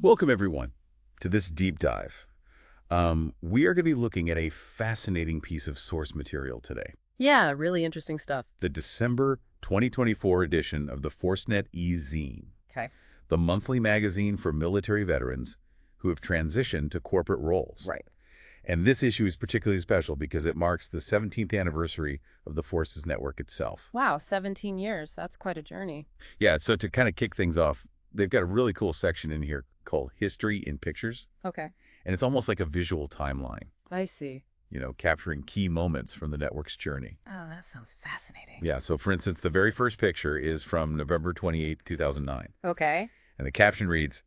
Welcome, everyone, to this deep dive. We are going to be looking at a fascinating piece of source material today, Yeah, really interesting stuff. the December 2024 edition of the ForceNet E-Zine, Okay. the monthly magazine for military veterans who have transitioned to corporate roles. Right. And this issue is particularly special because it marks the 17th anniversary of the Forces Network itself. Wow, 17 years. That's quite a journey. Yeah, so to kind of kick things off, they've got a really cool section in here called History in Pictures. Okay. And it's almost like a visual timeline, I see. capturing key moments from the network's journey. Oh, that sounds fascinating. Yeah, so for instance, the very first picture is from November 28, 2009. Okay. And the caption reads,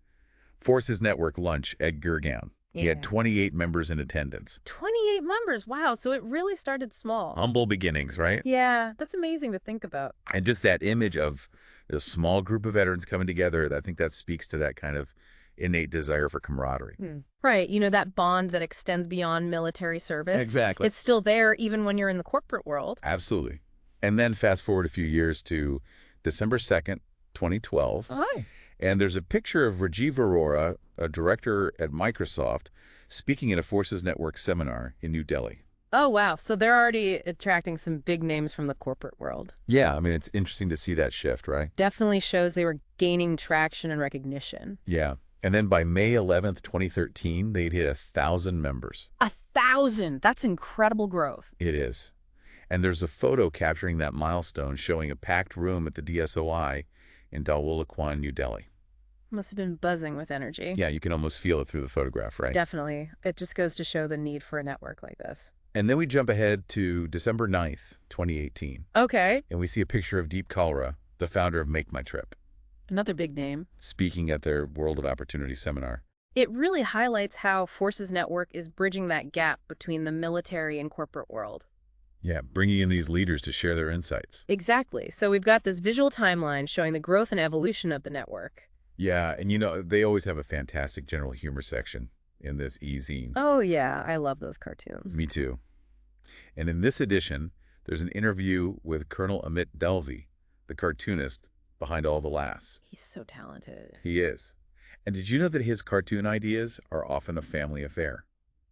Forces Network lunch at Gurgaon. He had Yeah. 28 members in attendance. 28 members. Wow, so it really started small. Humble beginnings, right? Yeah, that's amazing to think about. And just that image of a small group of veterans coming together, I think that speaks to that kind of innate desire for camaraderie. Right, that bond that extends beyond military service. Exactly. It's still there even when you're in the corporate world. Absolutely. And then fast forward a few years to December 2nd, 2012. Oh. And there's a picture of Rajiv Arora, a director at Microsoft, speaking at a Forces Network seminar in New Delhi. Oh, wow. So they're already attracting some big names from the corporate world. Yeah, I mean, it's interesting to see that shift, right? Definitely shows they were gaining traction and recognition. Yeah. And then by May 11th, 2013, they'd hit 1,000 members. 1,000. That's incredible growth. It is. And there's a photo capturing that milestone showing a packed room at the DSOI in Dalwalakwan, New Delhi. Must have been buzzing with energy. Yeah, you can almost feel it through the photograph, right? Definitely. It just goes to show the need for a network like this. And then we jump ahead to December 9th, 2018, Okay. and we see a picture of Deep Kalra, the founder of Make My Trip, Another big name. speaking at their World of Opportunity seminar. It really highlights how Forces Network is bridging that gap between the military and corporate world. Yeah, bringing in these leaders to share their insights. Exactly. So we've got this visual timeline showing the growth and evolution of the network. Yeah, and they always have a fantastic general humor section in this e-zine. Oh, yeah. I love those cartoons. Me too. And in this edition, there's an interview with Colonel Amit Delvi, the cartoonist behind all the laughs. He's so talented. He is. And did you know that his cartoon ideas are often a family affair?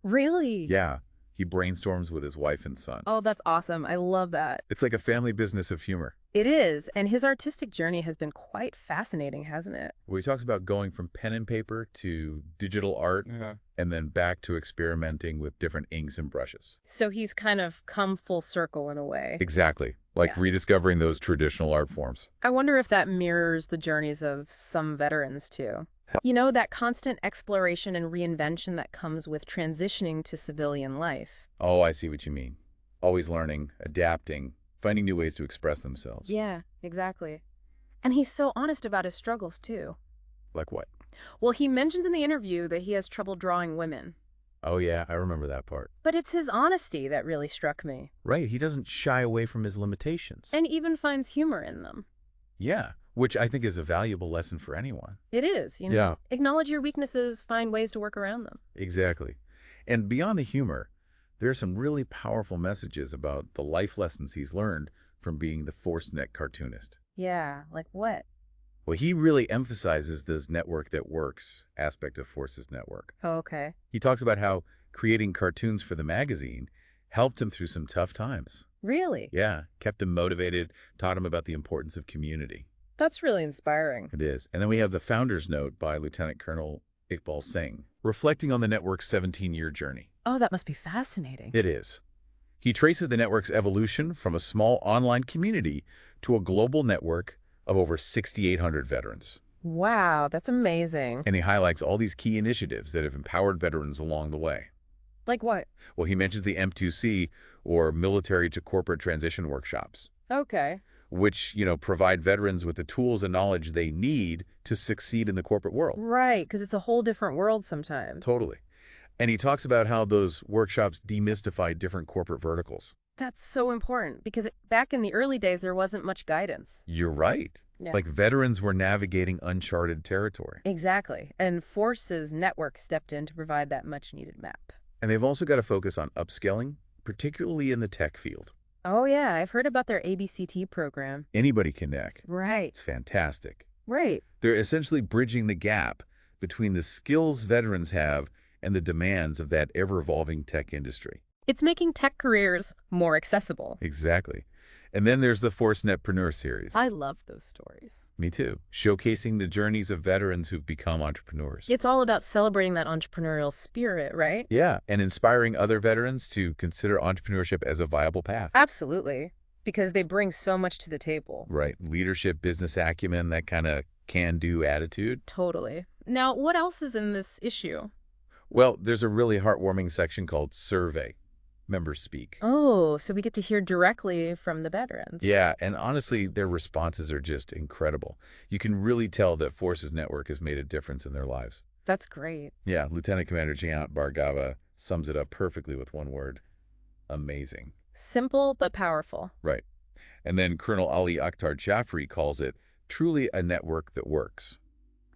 Really? Yeah, he brainstorms with his wife and son. Oh, that's awesome. I love that. It's like a family business of humor. It is. And his artistic journey has been quite fascinating, hasn't it? Where he talks about going from pen and paper to digital art and then back to experimenting with different inks and brushes. So he's kind of come full circle in a way. Exactly. Like Yeah. rediscovering those traditional art forms. I wonder if that mirrors the journeys of some veterans, too. That constant exploration and reinvention that comes with transitioning to civilian life. Oh, I see what you mean. Always learning, adapting, finding new ways to express themselves. Yeah, exactly. And he's so honest about his struggles, too. Like what? Well, he mentions in the interview that he has trouble drawing women. Oh, yeah, I remember that part. But it's his honesty that really struck me. Right, he doesn't shy away from his limitations. And even finds humor in them. Yeah, which I think is a valuable lesson for anyone. It is, Yeah. Acknowledge your weaknesses, find ways to work around them. Exactly. And beyond the humor, there are some really powerful messages about the life lessons he's learned from being the ForceNet cartoonist. Yeah, like what? Well, he really emphasizes this network that works aspect of Forces Network. Oh, okay. He talks about how creating cartoons for the magazine helped him through some tough times. Really? Yeah, kept him motivated, taught him about the importance of community. That's really inspiring. It is. And then we have the founder's note by Lieutenant Colonel Iqbal Singh, reflecting on the network's 17-year journey. Oh, that must be fascinating. It is. He traces the network's evolution from a small online community to a global network of over 6,800 veterans. Wow, that's amazing. And he highlights all these key initiatives that have empowered veterans along the way. Like what? Well, he mentions the M2C, or Military to Corporate Transition Workshops, Okay. which, provide veterans with the tools and knowledge they need to succeed in the corporate world. Right, because it's a whole different world sometimes. Totally. And he talks about how those workshops demystify different corporate verticals. That's so important because back in the early days, there wasn't much guidance. You're right. Yeah. Like veterans were navigating uncharted territory. Exactly. And Forces Network stepped in to provide that much-needed map. And they've also got to focus on upskilling, particularly in the tech field. Oh, yeah. I've heard about their ABCT program. Anybody can neck. Right. It's fantastic. Right. They're essentially bridging the gap between the skills veterans have and the demands of that ever-evolving tech industry. It's making tech careers more accessible. Exactly. And then there's the ForceNetpreneur series. I love those stories. Me too. Showcasing the journeys of veterans who've become entrepreneurs. It's all about celebrating that entrepreneurial spirit, right? Yeah, and inspiring other veterans to consider entrepreneurship as a viable path. Absolutely. Because they bring so much to the table. Right. Leadership, business acumen, that kind of can-do attitude. Totally. Now, what else is in this issue? Well, there's a really heartwarming section called Survey. Members speak. Oh, so we get to hear directly from the veterans. Yeah, and honestly, their responses are just incredible. You can really tell that Forces Network has made a difference in their lives. That's great. Yeah, Lieutenant Commander Jayant Bhargava sums it up perfectly with one word: amazing. Simple but powerful. Right. And then Colonel Ali Akhtar Jafri calls it truly a network that works.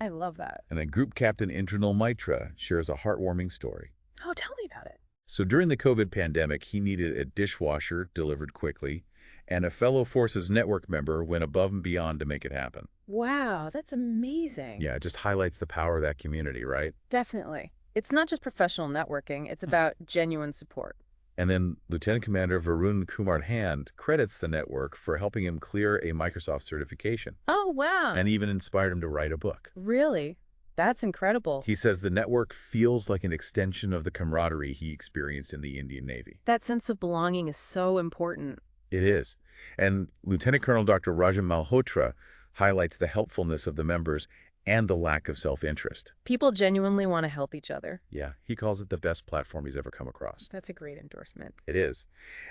I love that. And then Group Captain Indranil Mitra shares a heartwarming story. Oh, tell me about it. So during the COVID pandemic, he needed a dishwasher delivered quickly, and a fellow Forces Network member went above and beyond to make it happen. Wow, that's amazing. Yeah, it just highlights the power of that community, right? Definitely. It's not just professional networking, it's about genuine support. And then Lieutenant Commander Varun Kumar Hand credits the network for helping him clear a Microsoft certification, Oh, wow. and even inspired him to write a book. Really? That's incredible. He says the network feels like an extension of the camaraderie he experienced in the Indian Navy. That sense of belonging is so important. It is. And Lieutenant Colonel Dr. Rajan Malhotra highlights the helpfulness of the members and the lack of self-interest. People genuinely want to help each other. Yeah, he calls it the best platform he's ever come across. That's a great endorsement. It is.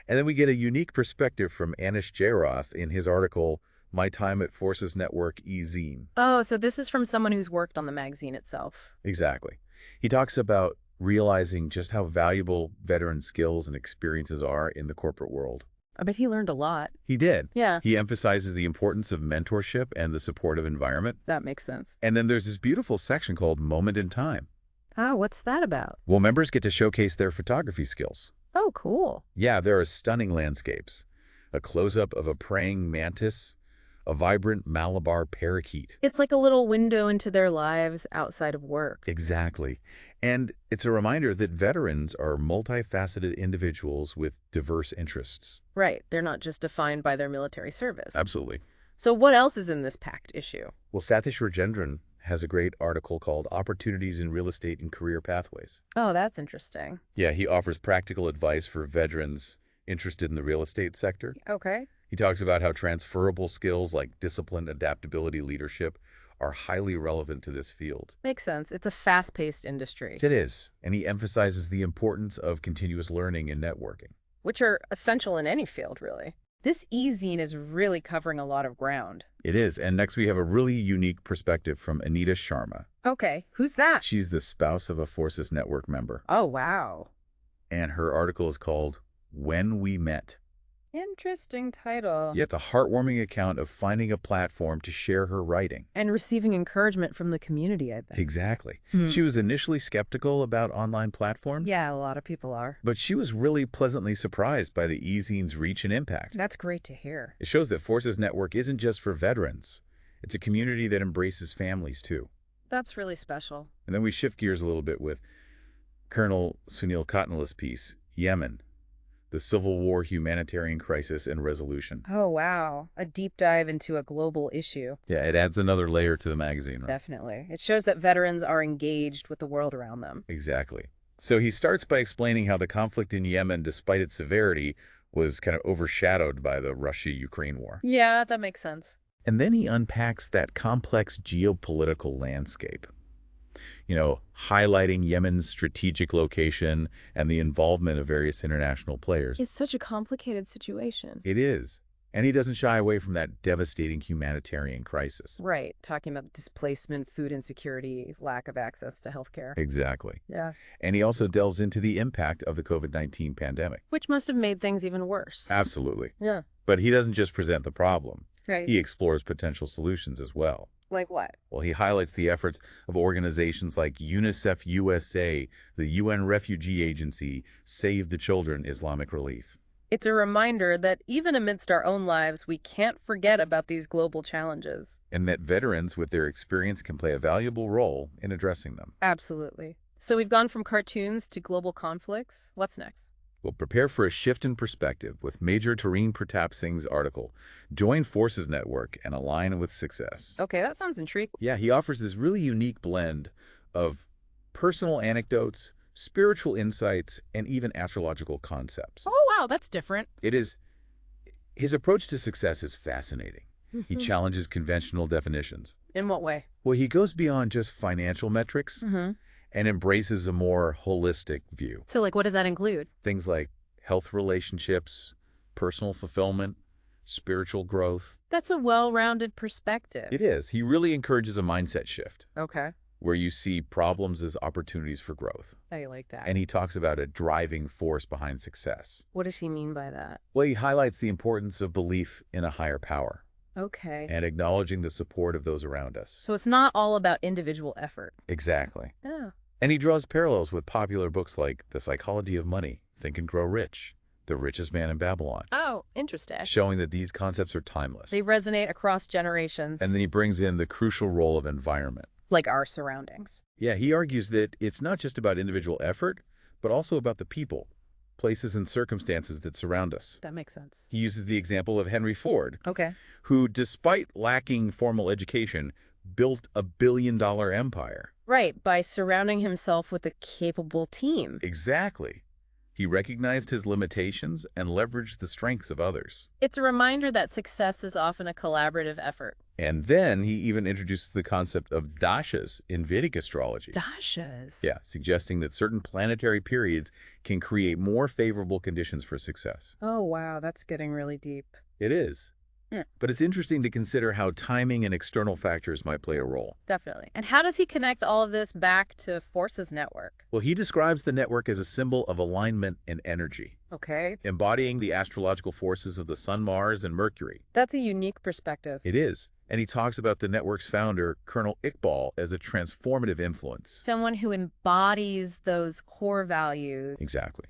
And then we get a unique perspective from Anish Jairoth in his article, My Time at Forces Network E-Zine. Oh, so this is from someone who's worked on the magazine itself. Exactly. He talks about realizing just how valuable veteran skills and experiences are in the corporate world. I bet he learned a lot. He did. Yeah. He emphasizes the importance of mentorship and the supportive environment. That makes sense. And then there's this beautiful section called Moment in Time. Ah, what's that about? Well, members get to showcase their photography skills. Oh, cool. Yeah, there are stunning landscapes. A close-up of a praying mantis, a vibrant Malabar parakeet. It's like a little window into their lives outside of work. Exactly. And it's a reminder that veterans are multifaceted individuals with diverse interests. Right. They're not just defined by their military service. Absolutely. So what else is in this packed issue? Well, Satish Rajendran has a great article called Opportunities in Real Estate and Career Pathways. Oh, that's interesting. Yeah, he offers practical advice for veterans interested in the real estate sector. Okay. He talks about how transferable skills like discipline, adaptability, leadership are highly relevant to this field. Makes sense. It's a fast-paced industry, It is, and he emphasizes the importance of continuous learning and networking. which are essential in any field, really. This e-zine is really covering a lot of ground. It is, and next we have a really unique perspective from Anita Sharma. Okay, who's that? She's the spouse of a Forces Network member, Oh, wow. and her article is called When We Met. Interesting title. Yet the heartwarming account of finding a platform to share her writing. And receiving encouragement from the community, I bet. Exactly. Hmm. She was initially skeptical about online platforms, Yeah, a lot of people are. but she was really pleasantly surprised by the e-zine's reach and impact. That's great to hear. It shows that Forces Network isn't just for veterans. It's a community that embraces families, too. That's really special. And then we shift gears a little bit with Colonel Sunil Kotnala's piece, Yemen, the Civil War Humanitarian Crisis and Resolution. Oh, wow. A deep dive into a global issue. Yeah, it adds another layer to the magazine, right? Definitely. It shows that veterans are engaged with the world around them. Exactly. So he starts by explaining how the conflict in Yemen, despite its severity, was kind of overshadowed by the Russia-Ukraine war. Yeah, that makes sense. And then he unpacks that complex geopolitical landscape, highlighting Yemen's strategic location and the involvement of various international players. It's such a complicated situation. It is. And he doesn't shy away from that devastating humanitarian crisis. Right. Talking about displacement, food insecurity, lack of access to healthcare. Exactly. Yeah. And he also delves into the impact of the COVID-19 pandemic. Which must have made things even worse. Absolutely. Yeah. But he doesn't just present the problem. Right. He explores potential solutions as well. Like what? Well, he highlights the efforts of organizations like UNICEF USA, the UN Refugee Agency, Save the Children, Islamic Relief. It's a reminder that even amidst our own lives, we can't forget about these global challenges. and that veterans with their experience can play a valuable role in addressing them. Absolutely. So we've gone from cartoons to global conflicts. What's next? We'll prepare for a shift in perspective with Major Tareen Pratap Singh's article, Join Forces Network and Align with Success. Okay, that sounds intriguing. Yeah, he offers this really unique blend of personal anecdotes, spiritual insights, and even astrological concepts. Oh, wow, that's different. His approach to success is fascinating. He challenges conventional definitions. In what way? Well, he goes beyond just financial metrics and embraces a more holistic view. So, like, what does that include? Things like health relationships, personal fulfillment, spiritual growth. That's a well-rounded perspective. It is. He really encourages a mindset shift Okay, where you see problems as opportunities for growth. I like that. And he talks about a driving force behind success. What does he mean by that? Well, he highlights the importance of belief in a higher power Okay. and acknowledging the support of those around us. So it's not all about individual effort. Exactly. Yeah. And he draws parallels with popular books like The Psychology of Money, Think and Grow Rich, The Richest Man in Babylon, Oh, interesting. showing that these concepts are timeless. They resonate across generations. And then he brings in the crucial role of environment. like our surroundings. Yeah, he argues that it's not just about individual effort, but also about the people, places, and circumstances that surround us. That makes sense. He uses the example of Henry Ford, Okay. who, despite lacking formal education, built a billion-dollar empire. Right, by surrounding himself with a capable team. Exactly. He recognized his limitations and leveraged the strengths of others. It's a reminder that success is often a collaborative effort. And then he even introduces the concept of dashas in Vedic astrology. Dashas. Yeah, suggesting that certain planetary periods can create more favorable conditions for success. Oh, wow, that's getting really deep. It is. Yeah. But it's interesting to consider how timing and external factors might play a role. Definitely. And how does he connect all of this back to Forces Network? Well, he describes the network as a symbol of alignment and energy, Okay. embodying the astrological forces of the Sun, Mars, and Mercury. That's a unique perspective. It is. And he talks about the network's founder, Colonel Iqbal, as a transformative influence. Someone who embodies those core values. Exactly.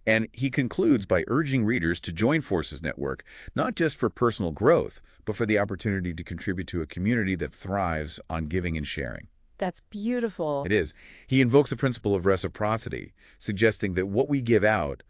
And he concludes by urging readers to join Forces Network, not just for personal growth, but for the opportunity to contribute to a community that thrives on giving and sharing. That's beautiful. It is. He invokes the principle of reciprocity, suggesting that what we give out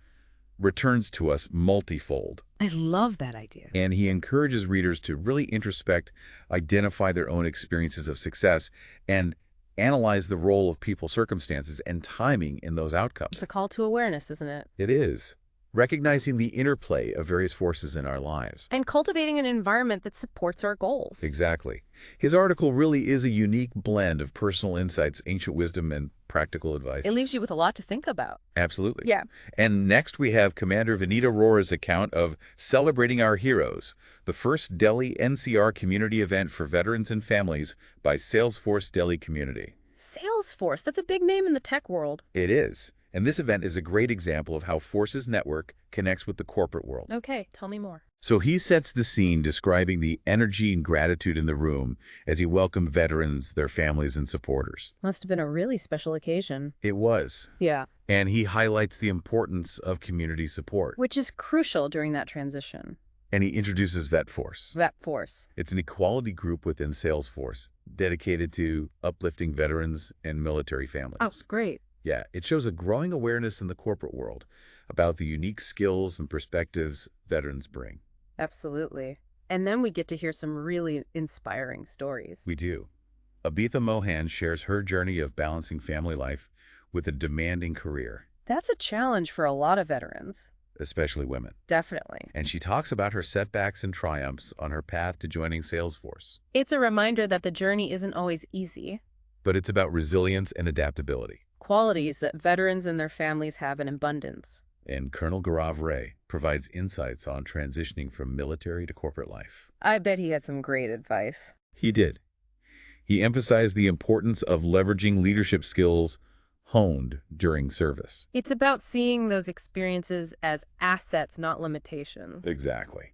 returns to us multifold. I love that idea. And he encourages readers to really introspect, identify their own experiences of success, and analyze the role of people, circumstances, and timing in those outcomes. It's a call to awareness, isn't it? It is. Recognizing the interplay of various forces in our lives. And cultivating an environment that supports our goals. Exactly. His article really is a unique blend of personal insights, ancient wisdom, and practical advice. It leaves you with a lot to think about. Absolutely. Yeah. And next we have Commander Vanita Rora's account of Celebrating Our Heroes, the first Delhi NCR community event for veterans and families by Salesforce Delhi Community. Salesforce, that's a big name in the tech world. It is. And this event is a great example of how Forces Network connects with the corporate world. Okay, tell me more. So he sets the scene describing the energy and gratitude in the room as he welcomed veterans, their families, and supporters. Must have been a really special occasion. It was. Yeah. And he highlights the importance of community support. Which is crucial during that transition. And he introduces VetForce. VetForce. It's an equality group within Salesforce dedicated to uplifting veterans and military families. Oh, great. Yeah, it shows a growing awareness in the corporate world about the unique skills and perspectives veterans bring. Absolutely. And then we get to hear some really inspiring stories. We do. Abitha Mohan shares her journey of balancing family life with a demanding career, That's a challenge for a lot of veterans. especially women. Definitely. And she talks about her setbacks and triumphs on her path to joining Salesforce. It's a reminder that the journey isn't always easy. But it's about resilience and adaptability. Qualities that veterans and their families have in abundance. And Colonel Gaurav Ray provides insights on transitioning from military to corporate life. I bet he has some great advice. He did. He emphasized the importance of leveraging leadership skills honed during service. It's about seeing those experiences as assets, not limitations. Exactly.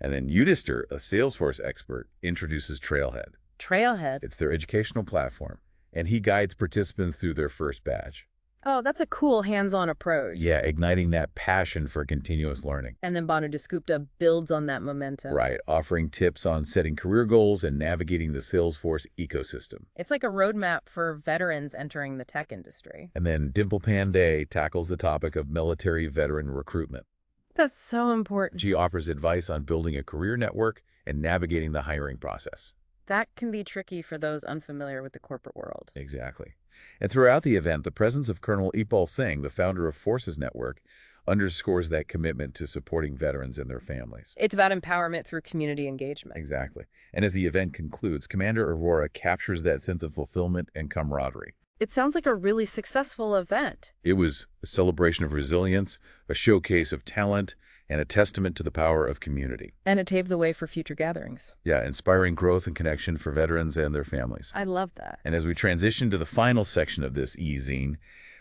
And then Yudhisthira, a Salesforce expert, introduces Trailhead. Trailhead. It's their educational platform, and he guides participants through their first badge. Oh, that's a cool hands-on approach. Yeah, igniting that passion for continuous learning. And then Banu Dasgupta builds on that momentum. Right, offering tips on setting career goals and navigating the Salesforce ecosystem. It's like a roadmap for veterans entering the tech industry. And then Dimple Pandey tackles the topic of military veteran recruitment. That's so important. She offers advice on building a career network and navigating the hiring process. That can be tricky for those unfamiliar with the corporate world. Exactly. And throughout the event, the presence of Colonel Iqbal Singh, the founder of Forces Network, underscores that commitment to supporting veterans and their families. It's about empowerment through community engagement. Exactly. And as the event concludes, Commander Aurora captures that sense of fulfillment and camaraderie. It sounds like a really successful event. It was a celebration of resilience, a showcase of talent, and a testament to the power of community. And it paved the way for future gatherings. Yeah, inspiring growth and connection for veterans and their families. I love that. And as we transition to the final section of this e-zine,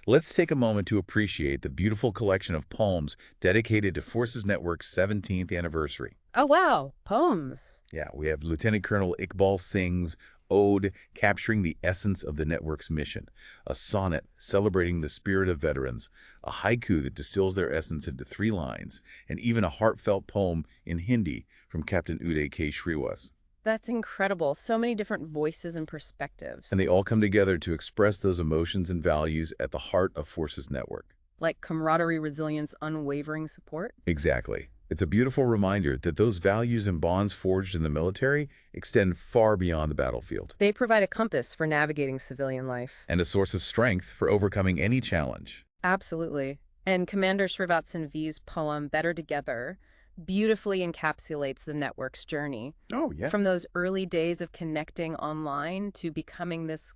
let's take a moment to appreciate the beautiful collection of poems dedicated to Forces Network's 17th anniversary. Oh, wow. Poems. Yeah, we have Lieutenant Colonel Iqbal Singh's ode capturing the essence of the network's mission, a sonnet celebrating the spirit of veterans, a haiku that distills their essence into 3 lines, and even a heartfelt poem in Hindi from Captain Uday K. Sriwas. That's incredible. So many different voices and perspectives. And they all come together to express those emotions and values at the heart of Forces Network. Like camaraderie, resilience, unwavering support? Exactly. It's a beautiful reminder that those values and bonds forged in the military extend far beyond the battlefield. They provide a compass for navigating civilian life. And a source of strength for overcoming any challenge. Absolutely. And Commander Srivatsan V's poem, Better Together, beautifully encapsulates the network's journey. Oh, yeah. From those early days of connecting online to becoming this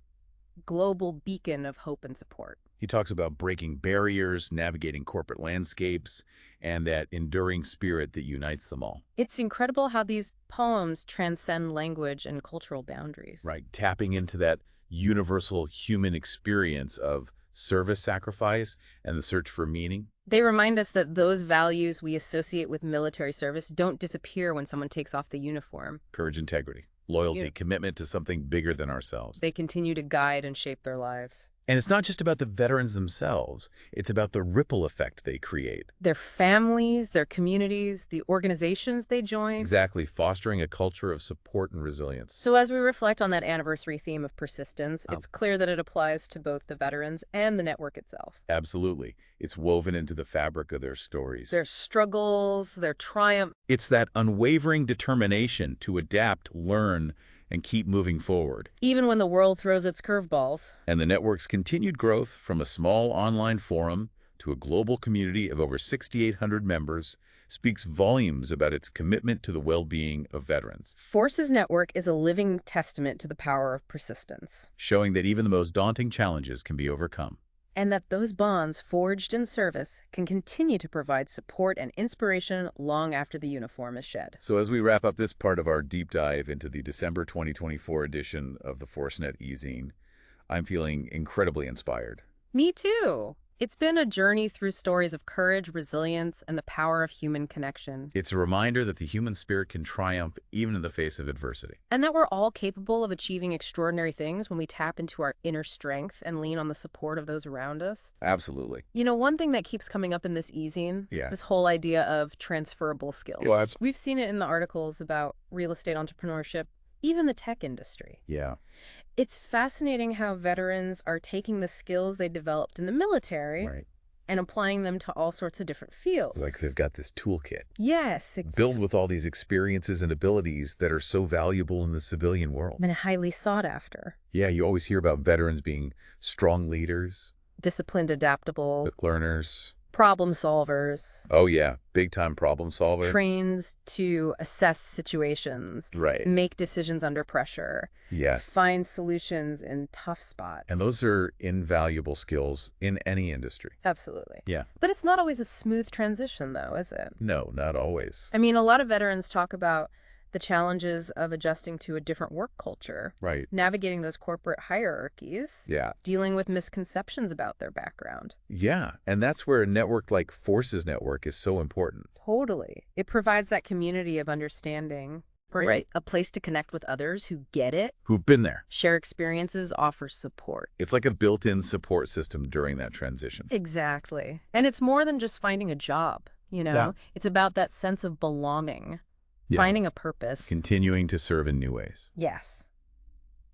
global beacon of hope and support. He talks about breaking barriers, navigating corporate landscapes, and that enduring spirit that unites them all. It's incredible how these poems transcend language and cultural boundaries. Right, tapping into that universal human experience of service sacrifice and the search for meaning. They remind us that those values we associate with military service don't disappear when someone takes off the uniform. Courage, integrity, loyalty, Yeah. commitment to something bigger than ourselves. They continue to guide and shape their lives. And it's not just about the veterans themselves. It's about the ripple effect they create. Their families, their communities, the organizations they join. Exactly, fostering a culture of support and resilience. So as we reflect on that anniversary theme of persistence, it's clear that it applies to both the veterans and the network itself. Absolutely. It's woven into the fabric of their stories. Their struggles, their triumph. It's that unwavering determination to adapt, learn, and keep moving forward. Even when the world throws its curveballs. And the network's continued growth from a small online forum to a global community of over 6,800 members speaks volumes about its commitment to the well-being of veterans, Forces Network is a living testament to the power of persistence. showing that even the most daunting challenges can be overcome. And that those bonds forged in service can continue to provide support and inspiration long after the uniform is shed. So as we wrap up this part of our deep dive into the December 2024 edition of the ForceNet E-Zine, I'm feeling incredibly inspired. Me too. It's been a journey through stories of courage, resilience, and the power of human connection. It's a reminder that the human spirit can triumph even in the face of adversity. And that we're all capable of achieving extraordinary things when we tap into our inner strength and lean on the support of those around us. Absolutely. You know, one thing that keeps coming up in this e-zine, this whole idea of transferable skills. Well, We've seen it in the articles about real estate entrepreneurship, even the tech industry. Yeah. It's fascinating how veterans are taking the skills they developed in the military and applying them to all sorts of different fields. It's like they've got this toolkit. Yes, exactly. Built with all these experiences and abilities that are so valuable in the civilian world. And highly sought after. Yeah, you always hear about veterans being strong leaders, Disciplined, adaptable, quick learners. problem solvers. Oh, yeah. Big-time problem solver. Trains to assess situations. Right. Make decisions under pressure. Yeah. Find solutions in tough spots. And those are invaluable skills in any industry. Absolutely. Yeah. But it's not always a smooth transition, though, is it? No, not always. I mean, a lot of veterans talk about the challenges of adjusting to a different work culture. Right. Navigating those corporate hierarchies. Yeah. Dealing with misconceptions about their background. Yeah. And that's where a network like Forces Network is so important. Totally. It provides that community of understanding. Right. A place to connect with others who get it, Who've been there. share experiences, offer support. It's like a built-in support system during that transition. Exactly. And it's more than just finding a job, you know? Yeah. It's about that sense of belonging, Yeah. finding a purpose. Continuing to serve in new ways. Yes.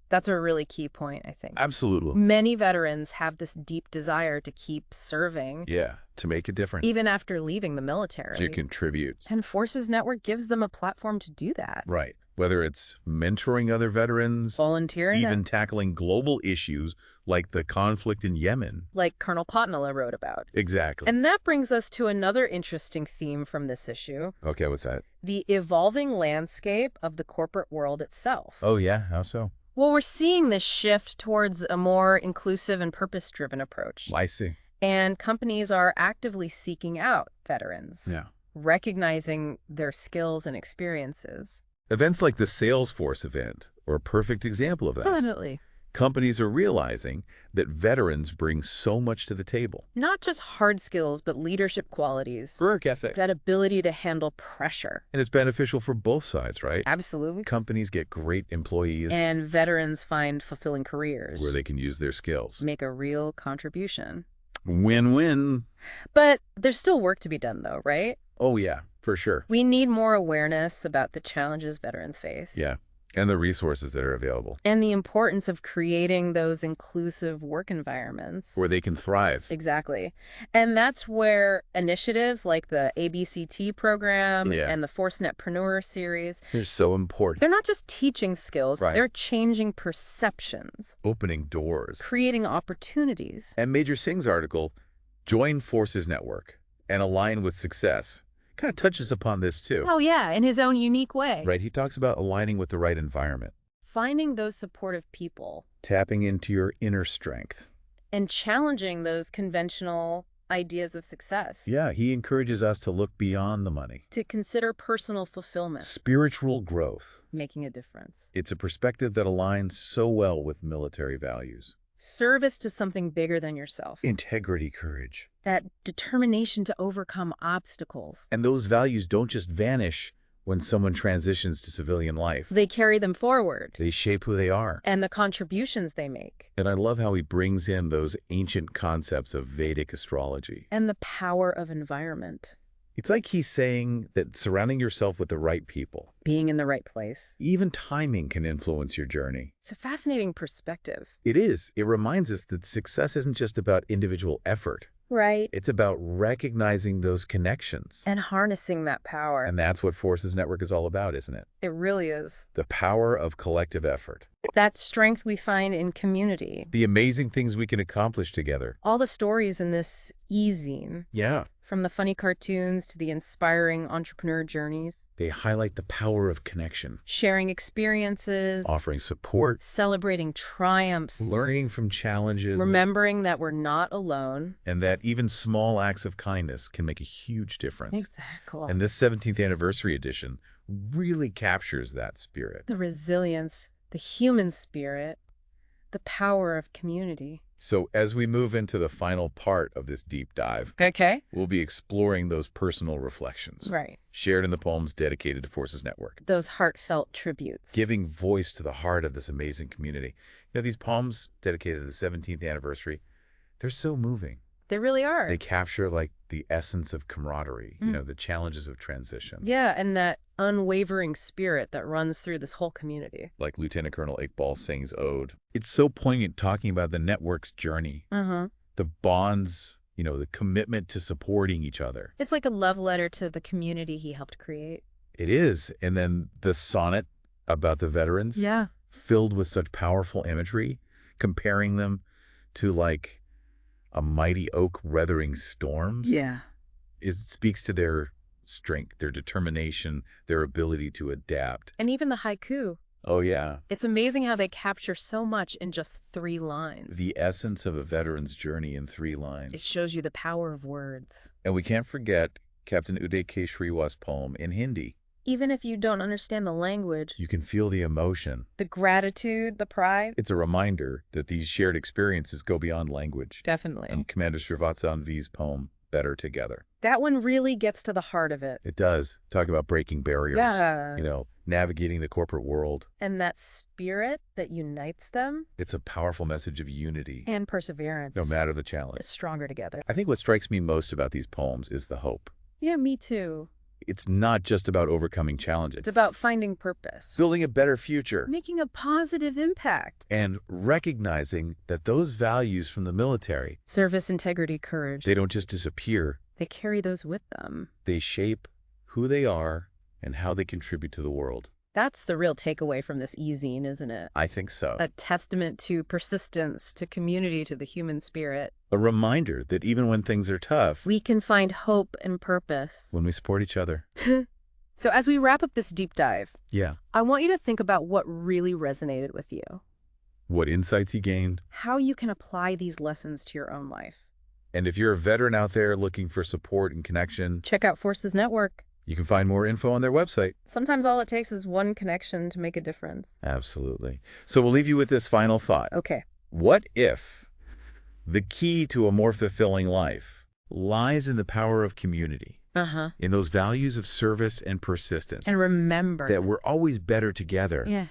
That's a really key point, I think. Absolutely. Many veterans have this deep desire to keep serving, Yeah, to make a difference. even after leaving the military. To contribute. And Forces Network gives them a platform to do that. Right. Whether it's mentoring other veterans, Volunteering, even tackling global issues like the conflict in Yemen. like Colonel Potnella wrote about. Exactly. And that brings us to another interesting theme from this issue, Okay, what's that? the evolving landscape of the corporate world itself. Oh, yeah? How so? Well, we're seeing this shift towards a more inclusive and purpose-driven approach. I see. And companies are actively seeking out veterans, Yeah. recognizing their skills and experiences. Events like the Salesforce event are a perfect example of that. Definitely. Companies are realizing that veterans bring so much to the table. Not just hard skills, but leadership qualities. Work ethic. That ability to handle pressure. And it's beneficial for both sides, right? Absolutely. Companies get great employees And veterans find fulfilling careers. where they can use their skills. Make a real contribution. Win-win. But there's still work to be done, though, right? Oh, yeah, for sure. We need more awareness about the challenges veterans face. Yeah, and the resources that are available And the importance of creating those inclusive work environments. where they can thrive. Exactly. And that's where initiatives like the ABCT program Yeah. and the ForceNetpreneur series, They're so important. they're not just teaching skills, Right. they're changing perceptions, Opening doors. creating opportunities. And Major Singh's article, Join Forces Network and Align with Success, kind of touches upon this too. Oh, yeah, in his own unique way. Right? He talks about aligning with the right environment, Finding those supportive people tapping into your inner strength. and challenging those conventional ideas of success. Yeah, he encourages us to look beyond the money. To consider personal fulfillment, Spiritual growth. making a difference. It's a perspective that aligns so well with military values. Service to something bigger than yourself. Integrity, courage. That determination to overcome obstacles. And those values don't just vanish when someone transitions to civilian life. They carry them forward. They shape who they are. And the contributions they make. And I love how he brings in those ancient concepts of Vedic astrology. And the power of environment. It's like he's saying that surrounding yourself with the right people, Being in the right place. even timing, can influence your journey. It's a fascinating perspective. It is. It reminds us that success isn't just about individual effort. Right. It's about recognizing those connections. And harnessing that power. And that's what Forces Network is all about, isn't it? It really is. The power of collective effort. That strength we find in community. The amazing things we can accomplish together. All the stories in this E-Zine, Yeah. from the funny cartoons to the inspiring entrepreneur journeys, They highlight the power of connection, sharing experiences, offering support, celebrating triumphs, learning from challenges, remembering that we're not alone. and that even small acts of kindness can make a huge difference. Exactly. And this 17th anniversary edition really captures that spirit. The resilience, the human spirit, the power of community. So as we move into the final part of this deep dive, Okay. we'll be exploring those personal reflections Right. shared in the poems dedicated to Forces Network, Those heartfelt tributes. giving voice to the heart of this amazing community. You know, these poems dedicated to the 17th anniversary, they're so moving. They really are. They capture like the essence of camaraderie, you know, the challenges of transition. Yeah, and that unwavering spirit that runs through this whole community. Like Lieutenant Colonel Iqbal Singh's ode. It's so poignant talking about the network's journey, the bonds, you know, the commitment to supporting each other. It's like a love letter to the community he helped create. It is. And then the sonnet about the veterans, Yeah. filled with such powerful imagery, comparing them to like a mighty oak weathering storms. Yeah. It speaks to their strength, their determination, their ability to adapt. And even the haiku. Oh, yeah. It's amazing how they capture so much in just 3 lines. The essence of a veteran's journey in 3 lines. It shows you the power of words. And we can't forget Captain Uday K. Sriwas' poem in Hindi. Even if you don't understand the language, You can feel the emotion. the gratitude, the pride. It's a reminder that these shared experiences go beyond language. Definitely. And Commander Srivatsan V's poem, Better Together. That one really gets to the heart of it. It does. Talk about breaking barriers. Yeah. You know, navigating the corporate world. And that spirit that unites them It's a powerful message of unity, and perseverance. no matter the challenge. Is stronger together. I think what strikes me most about these poems is the hope. Yeah, me too. It's not just about overcoming challenges. It's about finding purpose. Building a better future. Making a positive impact. And recognizing that those values from the military, Service, integrity, courage. they don't just disappear. They carry those with them. They shape who they are and how they contribute to the world. That's the real takeaway from this E-Zine, isn't it? I think so. A testament to persistence, to community, to the human spirit. A reminder that even when things are tough, We can find hope and purpose. when we support each other. So as we wrap up this deep dive, Yeah. I want you to think about what really resonated with you. What insights you gained. How you can apply these lessons to your own life. And if you're a veteran out there looking for support and connection, Check out Forces Network. you can find more info on their website. Sometimes all it takes is one connection to make a difference. Absolutely. So we'll leave you with this final thought. Okay. What if the key to a more fulfilling life lies in the power of community, in those values of service and persistence, And remember that we're always better together? Yeah.